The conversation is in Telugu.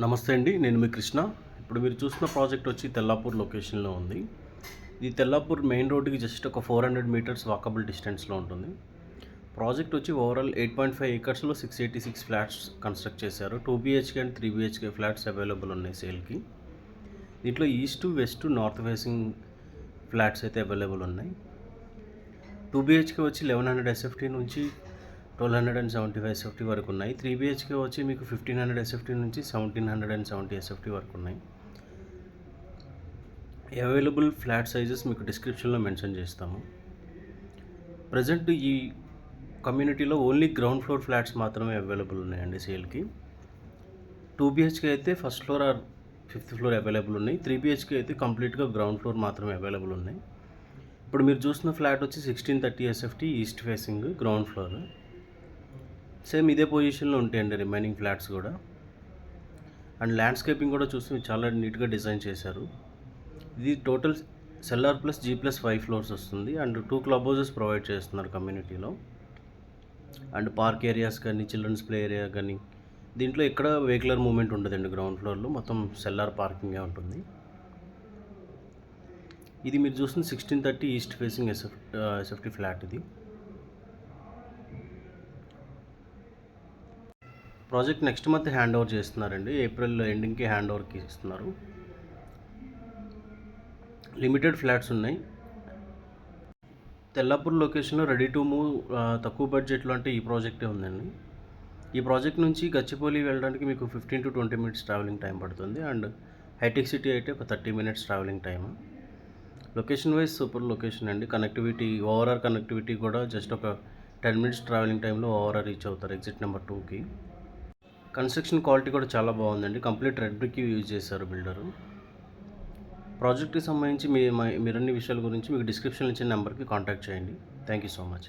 నమస్తే అండి, నేను మీ కృష్ణ. ఇప్పుడు మీరు చూస్తున్న ప్రాజెక్ట్ వచ్చి తెల్లాపూర్ లొకేషన్లో ఉంది. ఇది తెల్లాపూర్ మెయిన్ రోడ్డుకి జస్ట్ ఒక 400 మీటర్స్ వాకబుల్ డిస్టెన్స్లో ఉంటుంది. ప్రాజెక్ట్ వచ్చి ఓవరాల్ 8.5 ఏకర్స్లో 686 ఫ్లాట్స్ కన్స్ట్రక్ట్ చేశారు. 2 BHK and 3 BHK flats available ఉన్నాయి సేల్కి. దీంట్లో east, west, north facing flats అయితే అవైలబుల్ ఉన్నాయి. 2 BHK వచ్చి 1100 SFT నుంచి 1275 SFT వరకు ఉన్నాయి. 3 BHK వచ్చి మీకు 1500 SFT నుంచి 1770 SFT వరకు ఉన్నాయి. అవైలబుల్ ఫ్లాట్ సైజెస్ మీకు డిస్క్రిప్షన్లో మెన్షన్ చేస్తాము. ప్రజెంట్ ఈ కమ్యూనిటీలో ఓన్లీ గ్రౌండ్ ఫ్లోర్ ఫ్లాట్స్ మాత్రమే అవైలబుల్ ఉన్నాయండి సేల్కి. 2 BHK అయితే first floor or 5th floor available ఉన్నాయి. 3 BHK అయితే కంప్లీట్గా గ్రౌండ్ ఫ్లోర్ మాత్రమే అవైలబుల్ ఉన్నాయి. ఇప్పుడు మీరు చూస్తున్న ఫ్లాట్ వచ్చి 1630 SFT east facing ground floor. Same ఇదే పొజిషన్లో ఉంటాయండి రిమైనింగ్ ఫ్లాట్స్ కూడా. అండ్ ల్యాండ్స్కేపింగ్ కూడా చూస్తే చాలా నీట్గా డిజైన్ చేశారు. ఇది total cellar plus G+5 floors వస్తుంది. అండ్ 2 క్లబ్ హౌసెస్ ప్రొవైడ్ చేస్తున్నారు కమ్యూనిటీలో. అండ్ పార్క్ ఏరియాస్ కానీ, చిల్డ్రన్స్ ప్లే ఏరియా కానీ, దీంట్లో ఎక్కడ వెహికులర్ మూవ్మెంట్ ఉండదండి. గ్రౌండ్ ఫ్లోర్లో మొత్తం సెల్లార్ పార్కింగే ఉంటుంది. ఇది మీరు చూస్తున్న 1630 ఈస్ట్ ఫేసింగ్ SFT ఫ్లాట్. ఇది project next month hand over చేస్తున్నారండి. ఏప్రిల్ ఎండింగ్కి హ్యాండ్ ఓవర్కి ఇస్తున్నారు. లిమిటెడ్ ఫ్లాట్స్ ఉన్నాయి. తెల్లాపూర్ లొకేషన్లో రెడీ టు మూవ్ తక్కువ బడ్జెట్లో అంటే ఈ ప్రాజెక్టే ఉందండి. ఈ ప్రాజెక్ట్ నుంచి గచ్చిబౌలి వెళ్ళడానికి మీకు 15 to 20 minutes ట్రావెలింగ్ టైం పడుతుంది. అండ్ హైటెక్ సిటీ అయితే ఒక 30 minutes travelling time. Location wise super location అండి. కనెక్టివిటీ, ఓవరాల్ కనెక్టివిటీ కూడా జస్ట్ ఒక 10 minutes ట్రావెలింగ్ టైంలో ఓవరాల్ రీచ్ అవుతారు ఎగ్జిట్ నెంబర్ 2కి. కన్స్ట్రక్షన్ క్వాలిటీ కూడా చాలా బాగుందండి. కంప్లీట్ రెడ్ బ్రిక్ యూజ్ చేశారు బిల్డరు. ప్రాజెక్ట్కి సంబంధించి మీరన్ని విషయాల గురించి మీకు డిస్క్రిప్షన్లో ఇచ్చిన నెంబర్కి కాంటాక్ట్ చేయండి. Thank you so much.